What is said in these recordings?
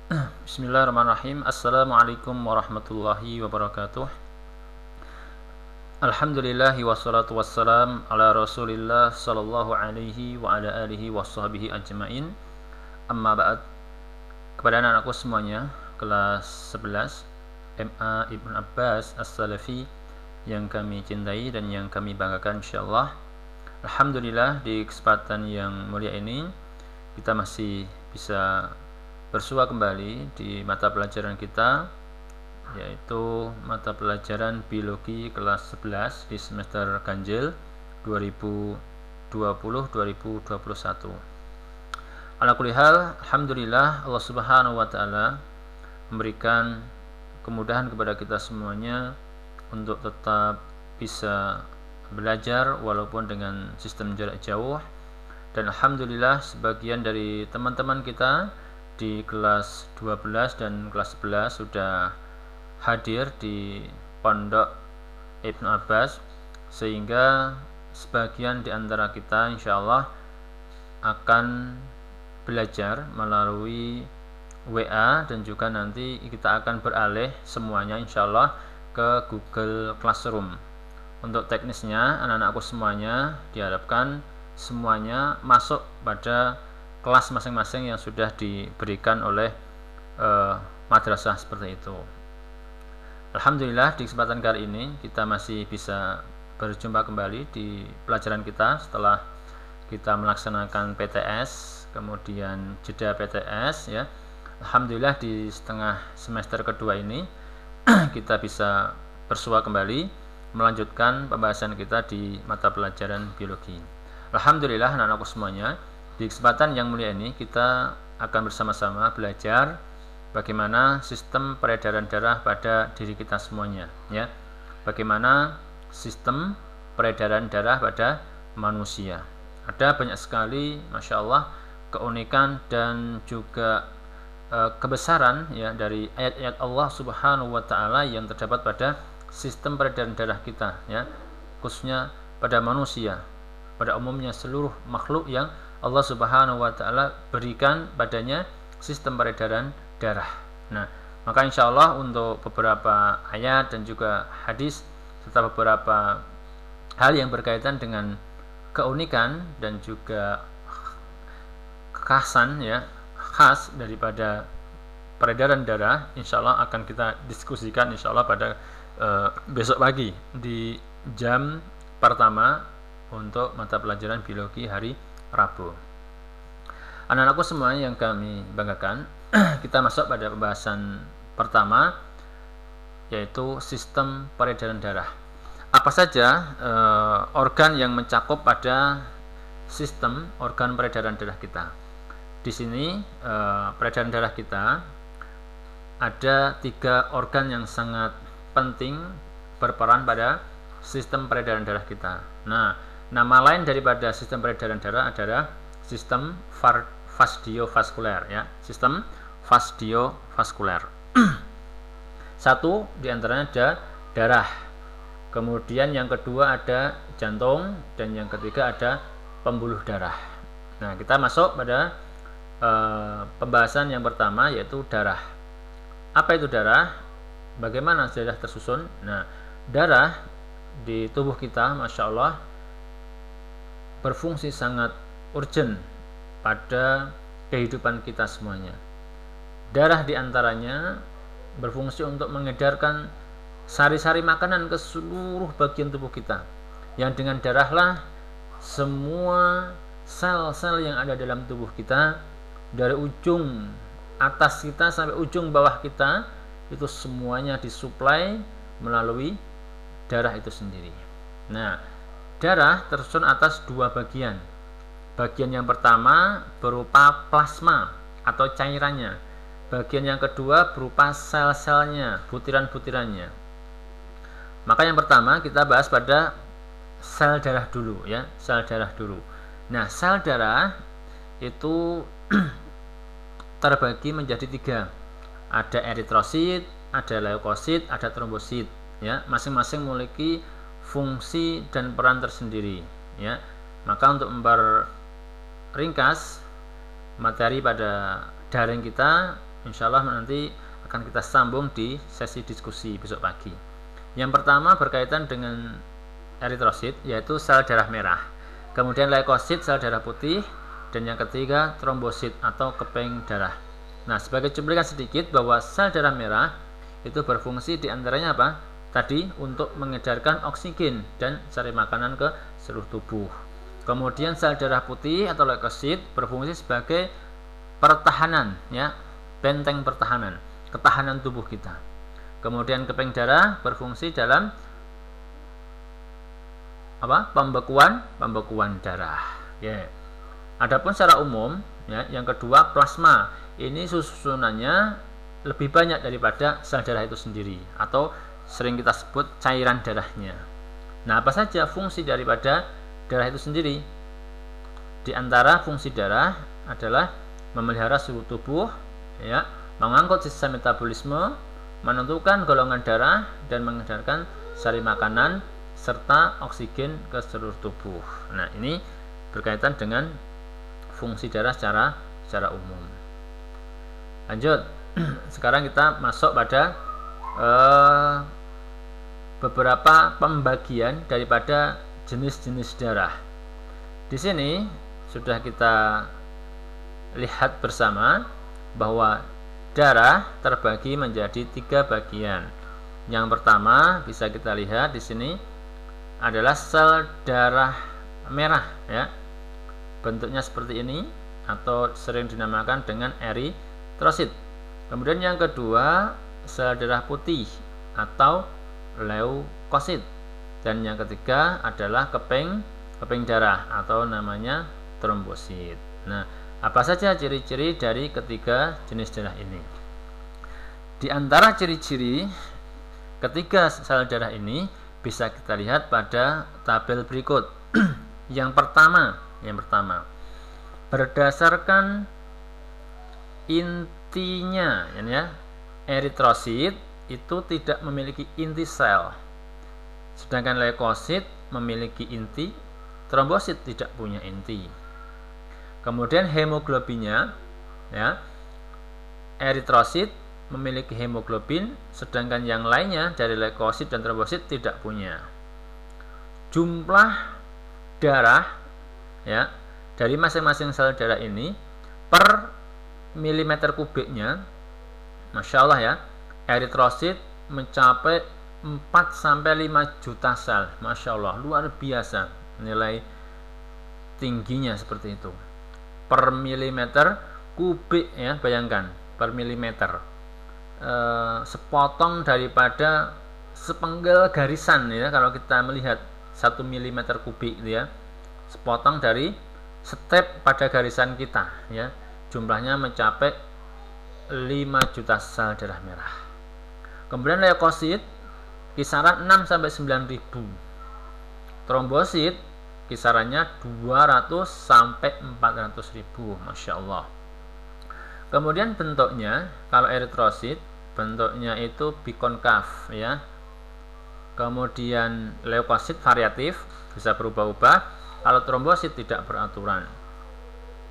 Bismillahirrahmanirrahim. Assalamualaikum warahmatullahi wabarakatuh. Alhamdulillahi wassalatu wassalam ala rasulillah sallallahu alaihi wa ala alihi washabihi ajmain. Amma ba'd. Kepada anak-anakku semuanya, kelas 11 MA Ibn Abbas As-Salafi yang kami cintai dan yang kami banggakan insyaallah. Alhamdulillah, di kesempatan yang mulia ini kita masih bisa bersua kembali di mata pelajaran kita, yaitu mata pelajaran biologi kelas 11 di semester ganjil 2020-2021. Ala kulli hal, alhamdulillah Allah Subhanahu wa taala memberikan kemudahan kepada kita semuanya untuk tetap bisa belajar walaupun dengan sistem jarak jauh. Dan alhamdulillah sebagian dari teman-teman kita di kelas 12 dan kelas 11 sudah hadir di Pondok Ibnu Abbas, sehingga sebagian di antara kita insyaallah akan belajar melalui WA, dan juga nanti kita akan beralih semuanya insyaallah ke Google Classroom. Untuk teknisnya, anak-anakku semuanya diharapkan semuanya masuk pada kelas masing-masing yang sudah diberikan oleh madrasah seperti itu. Alhamdulillah, di kesempatan kali ini kita masih bisa berjumpa kembali di pelajaran kita setelah kita melaksanakan PTS, kemudian jeda PTS ya. Alhamdulillah di setengah semester kedua ini kita bisa bersua kembali melanjutkan pembahasan kita di mata pelajaran biologi. Alhamdulillah anak-anakku semuanya, di kesempatan yang mulia ini kita akan bersama-sama belajar bagaimana sistem peredaran darah pada diri kita semuanya ya. Bagaimana sistem peredaran darah pada manusia. Ada banyak sekali Masya Allah keunikan dan juga kebesaran ya dari ayat-ayat Allah Subhanahu wa taala yang terdapat pada sistem peredaran darah kita ya, khususnya pada manusia, pada umumnya seluruh makhluk yang Allah Subhanahu wa taala berikan padanya sistem peredaran darah. Nah, maka insyaallah untuk beberapa ayat dan juga hadis serta beberapa hal yang berkaitan dengan keunikan dan juga kekhasan ya, khas daripada peredaran darah, insyaallah akan kita diskusikan insyaallah pada besok pagi di jam pertama untuk mata pelajaran biologi hari Rabu. Anak-anakku semua yang kami banggakan, kita masuk pada pembahasan pertama, yaitu sistem peredaran darah. Apa saja organ yang mencakup pada sistem organ peredaran darah kita? Di sini peredaran darah kita ada 3 organ yang sangat penting berperan pada sistem peredaran darah kita. Nah, nama lain daripada sistem peredaran darah adalah sistem vasodiovaskuler ya, sistem vasodiovaskuler. Satu diantaranya ada darah, kemudian yang kedua ada jantung, dan yang ketiga ada pembuluh darah. Nah, kita masuk pada pembahasan yang pertama, yaitu darah. Apa itu darah? Bagaimana darah tersusun? Nah, darah di tubuh kita Masya Allah berfungsi sangat urgent pada kehidupan kita semuanya. Darah diantaranya berfungsi untuk mengedarkan sari-sari makanan ke seluruh bagian tubuh kita, yang dengan darahlah semua sel-sel yang ada dalam tubuh kita, dari ujung atas kita sampai ujung bawah kita, itu semuanya disuplai melalui darah itu sendiri. Nah, darah tersusun atas 2 bagian. Bagian yang pertama berupa plasma atau cairannya. Bagian yang kedua berupa sel-selnya, butiran-butirannya. Maka yang pertama kita bahas pada sel darah dulu ya, sel darah dulu. Nah, sel darah itu terbagi menjadi 3. Ada eritrosit, ada leukosit, ada trombosit ya. Masing-masing memiliki fungsi dan peran tersendiri ya. Maka untuk memperringkas materi pada daring kita, Insya Allah nanti akan kita sambung di sesi diskusi besok pagi. Yang pertama berkaitan dengan eritrosit, yaitu sel darah merah. Kemudian leukosit, sel darah putih. Dan yang ketiga trombosit atau keping darah. Nah, sebagai cuplikan sedikit bahwa sel darah merah itu berfungsi diantaranya apa? Tadi untuk mengedarkan oksigen dan cari makanan ke seluruh tubuh. Kemudian sel darah putih atau leukosit berfungsi sebagai pertahanan, ya, benteng pertahanan, ketahanan tubuh kita. Kemudian keping darah berfungsi dalam apa? Pembekuan darah. Ya. Adapun secara umum, ya, yang kedua plasma. Ini susunannya lebih banyak daripada sel darah itu sendiri, atau sering kita sebut cairan darahnya. Nah, apa saja fungsi daripada darah itu sendiri? Di antara fungsi darah adalah memelihara suhu tubuh, ya, mengangkut sistem metabolisme, menentukan golongan darah, dan mengedarkan sari makanan serta oksigen ke seluruh tubuh. Nah, ini berkaitan dengan fungsi darah secara umum. Lanjut. Sekarang kita masuk pada beberapa pembagian daripada jenis-jenis darah. Di sini sudah kita lihat bersama bahwa darah terbagi menjadi 3 bagian. Yang pertama bisa kita lihat di sini adalah sel darah merah, ya. Bentuknya seperti ini atau sering dinamakan dengan eritrosit. Kemudian yang kedua sel darah putih atau leukosit. Dan yang ketiga adalah keping darah atau namanya trombosit. Nah, apa saja ciri-ciri dari ketiga jenis darah ini? Di antara ciri-ciri ketiga sel darah ini bisa kita lihat pada tabel berikut. Yang pertama, berdasarkan intinya, ya, eritrosit itu tidak memiliki inti sel, sedangkan leukosit memiliki inti, trombosit tidak punya inti. Kemudian hemoglobinnya, ya, eritrosit memiliki hemoglobin, sedangkan yang lainnya dari leukosit dan trombosit tidak punya. Jumlah darah, ya, dari masing-masing sel darah ini per milimeter kubiknya, Masya Allah, ya, eritrosit mencapai 4-5 juta sel. Masya Allah, luar biasa nilai tingginya seperti itu per milimeter kubik, ya. Bayangkan per milimeter, sepotong daripada sepenggal garisan, ya. Kalau kita melihat 1 milimeter kubik, ya, sepotong dari step pada garisan kita, ya, jumlahnya mencapai 5 juta sel darah merah. Kemudian leukosit kisaran 6-9 ribu. Trombosit kisarannya 200-400 ribu. Masya Allah. Kemudian bentuknya, kalau eritrosit bentuknya itu bikonkav, ya. Kemudian leukosit variatif, bisa berubah-ubah. Kalau trombosit tidak beraturan.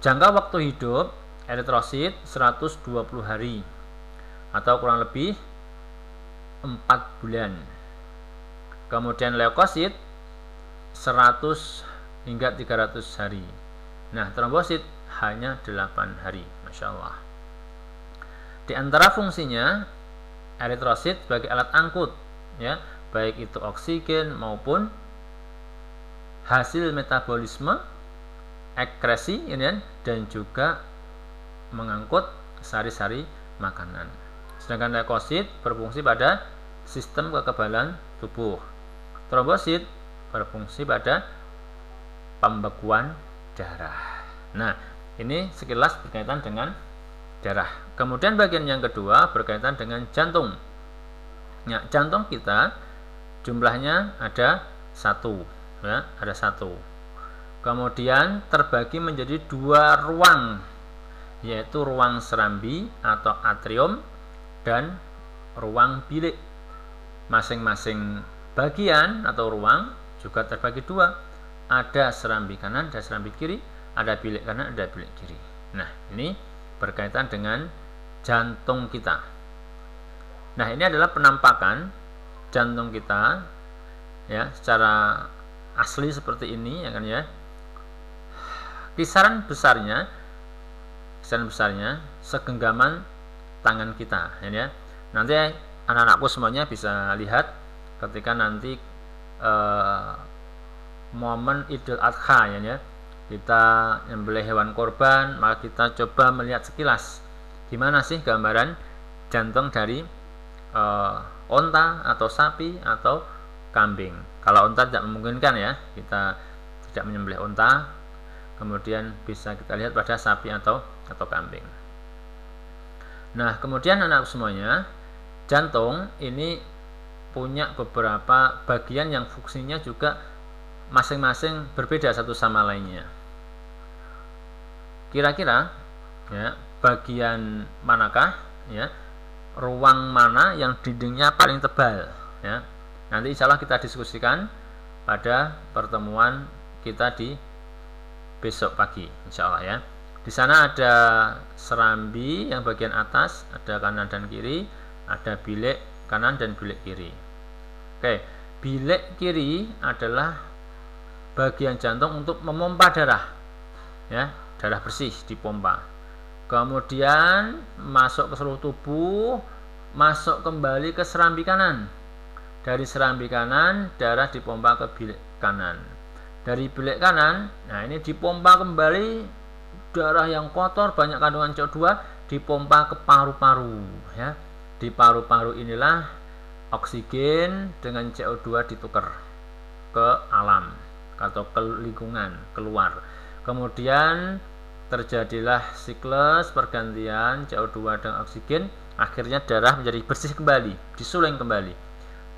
Jangka waktu hidup eritrosit 120 hari atau kurang lebih 4 bulan. Kemudian leukosit 100 hingga 300 hari. Nah, trombosit hanya 8 hari. Masya Allah. Di antara fungsinya, eritrosit sebagai alat angkut, ya, baik itu oksigen maupun hasil metabolisme, ekskresi, dan juga mengangkut sari-sari makanan. Sedangkan leukosit berfungsi pada sistem kekebalan tubuh. Trombosit berfungsi pada pembekuan darah. Nah, ini sekilas berkaitan dengan darah. Kemudian bagian yang kedua berkaitan dengan jantung. Ya, jantung kita jumlahnya ada 1, ya, ada 1. Kemudian terbagi menjadi 2 ruang, yaitu ruang serambi atau atrium dan ruang bilik. Masing-masing bagian atau ruang juga terbagi 2. Ada serambi kanan, ada serambi kiri, ada bilik kanan, ada bilik kiri. Nah, ini berkaitan dengan jantung kita. Nah, ini adalah penampakan jantung kita ya secara asli seperti ini ya kan ya. Kisaran besarnya segenggaman tangan kita ya. Nanti anak-anakku semuanya bisa lihat ketika nanti momen Idul Adha ya, kita menyembelih hewan korban, maka kita coba melihat sekilas gimana sih gambaran jantung dari onta atau sapi atau kambing. Kalau onta tidak memungkinkan ya, kita tidak menyembelih onta, kemudian bisa kita lihat pada sapi atau kambing. Nah, kemudian anak semuanya, jantung ini punya beberapa bagian yang fungsinya juga masing-masing berbeda satu sama lainnya. Kira-kira ya, bagian manakah ya, ruang mana yang dindingnya paling tebal ya? Nanti insya Allah kita diskusikan pada pertemuan kita di besok pagi insya Allah ya. Di sana ada serambi yang bagian atas, ada kanan dan kiri, ada bilik kanan dan bilik kiri. Oke, bilik kiri adalah bagian jantung untuk memompa darah ya, darah bersih dipompa, kemudian masuk ke seluruh tubuh, masuk kembali ke serambi kanan. Dari serambi kanan darah dipompa ke bilik kanan. Dari bilik kanan, nah ini dipompa kembali darah yang kotor banyak kandungan CO2 dipompa ke paru-paru ya. Di paru-paru inilah oksigen dengan CO2 ditukar ke alam atau ke lingkungan, keluar. Kemudian terjadilah siklus pergantian CO2 dan oksigen, akhirnya darah menjadi bersih kembali, disuling kembali.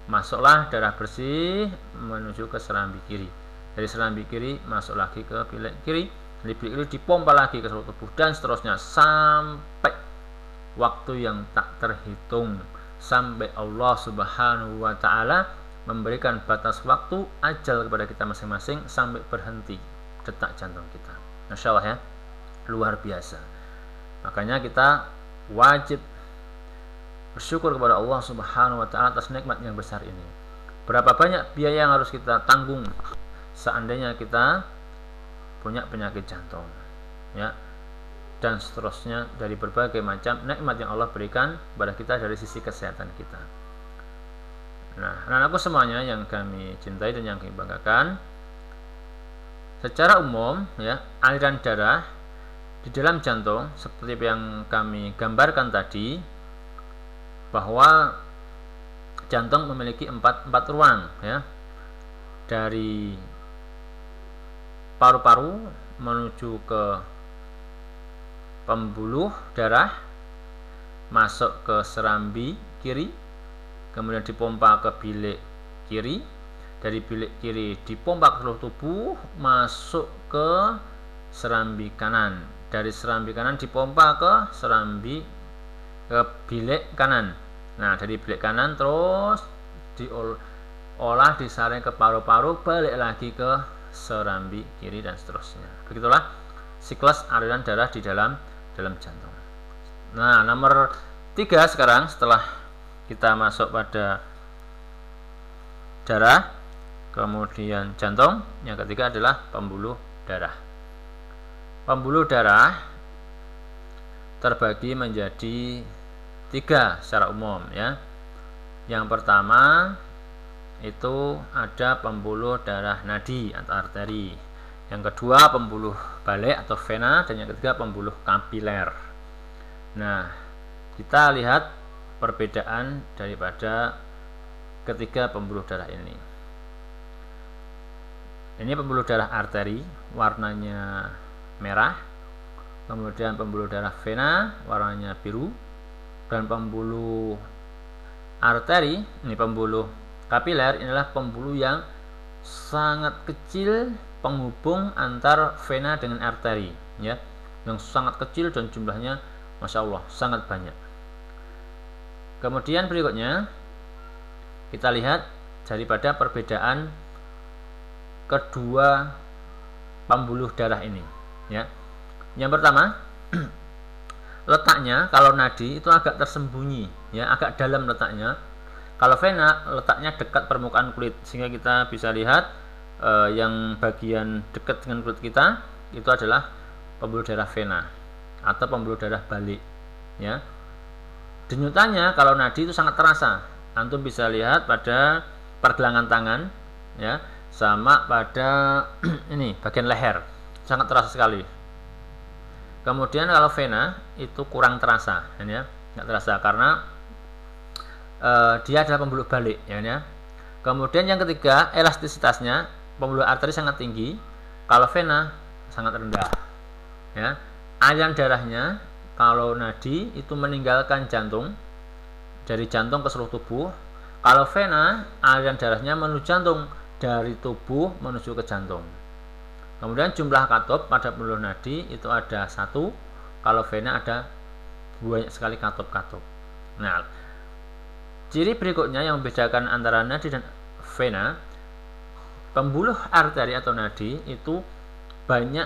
Masuklah darah bersih menuju ke serambi kiri. Dari serambi kiri masuk lagi ke bilik kiri. Dari bilik kiri dipompa lagi ke seluruh tubuh dan seterusnya sampai waktu yang tak terhitung, sampai Allah Subhanahu wa taala memberikan batas waktu ajal kepada kita masing-masing sampai berhenti detak jantung kita. Masya Allah ya, luar biasa. Makanya kita wajib bersyukur kepada Allah Subhanahu wa taala atas nikmat yang besar ini. Berapa banyak biaya yang harus kita tanggung seandainya kita punya penyakit jantung ya, dan seterusnya dari berbagai macam nikmat yang Allah berikan kepada kita dari sisi kesehatan kita. Nah, anak-anakku semuanya yang kami cintai dan yang kami banggakan, secara umum ya, aliran darah di dalam jantung seperti yang kami gambarkan tadi, bahwa jantung memiliki empat ruang ya, dari paru-paru menuju ke pembuluh darah, masuk ke serambi kiri, kemudian dipompa ke bilik kiri, dari bilik kiri dipompa ke seluruh tubuh, masuk ke serambi kanan, dari serambi kanan dipompa ke bilik kanan. Nah, dari bilik kanan terus diolah, disaring ke paru-paru, balik lagi ke serambi kiri dan seterusnya. Begitulah siklus aliran darah di dalam jantung. Nah, nomor 3 sekarang setelah kita masuk pada darah, kemudian jantung, yang ketiga adalah pembuluh darah. Pembuluh darah terbagi menjadi 3 secara umum ya. Yang pertama itu ada pembuluh darah nadi atau arteri. Yang kedua pembuluh balik atau vena, dan yang ketiga pembuluh kapiler. Nah, kita lihat perbedaan daripada ketiga pembuluh darah ini. Ini pembuluh darah arteri, warnanya merah. Kemudian pembuluh darah vena, warnanya biru. Dan pembuluh arteri, ini pembuluh kapiler, inilah pembuluh yang sangat kecil penghubung antar vena dengan arteri ya, yang sangat kecil dan jumlahnya Masya Allah sangat banyak. Kemudian berikutnya kita lihat daripada perbedaan kedua pembuluh darah ini ya. Yang pertama, letaknya kalau nadi itu agak tersembunyi, ya, agak dalam letaknya. Kalau vena letaknya dekat permukaan kulit, sehingga kita bisa lihat yang bagian dekat dengan kulit kita itu adalah pembuluh darah vena atau pembuluh darah balik, ya. Denyutannya kalau nadi itu sangat terasa. Antum bisa lihat pada pergelangan tangan, ya, sama pada ini bagian leher, sangat terasa sekali. Kemudian kalau vena itu kurang terasa, ya, nggak terasa karena dia adalah pembuluh balik, ya. Kemudian yang ketiga, elastisitasnya, pembuluh arteri sangat tinggi, kalau vena sangat rendah, ya. Aliran darahnya kalau nadi itu meninggalkan jantung, dari jantung ke seluruh tubuh. Kalau vena, aliran darahnya menuju jantung, dari tubuh menuju ke jantung. Kemudian jumlah katup pada pembuluh nadi itu ada 1, kalau vena ada banyak sekali katup-katup. Nah, ciri berikutnya yang membedakan antara nadi dan vena, pembuluh arteri atau nadi itu banyak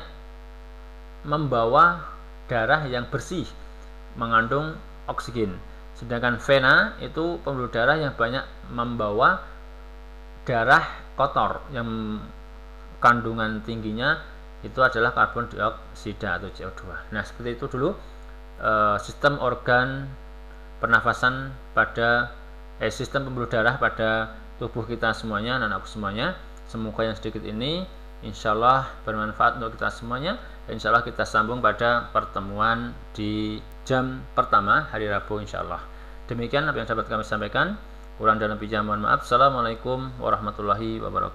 membawa darah yang bersih, mengandung oksigen. Sedangkan vena itu pembuluh darah yang banyak membawa darah kotor yang kandungan tingginya itu adalah karbon dioksida atau CO2. Nah, seperti itu dulu sistem organ pernafasan pada sistem pembuluh darah pada tubuh kita semuanya, anak-anakku semuanya. Semoga yang sedikit ini insyaallah bermanfaat untuk kita semuanya. Insyaallah kita sambung pada pertemuan di jam pertama hari Rabu insyaallah. Demikian apa yang dapat kami sampaikan. Kurang dalam bijak mohon maaf. Assalamualaikum warahmatullahi wabarakatuh.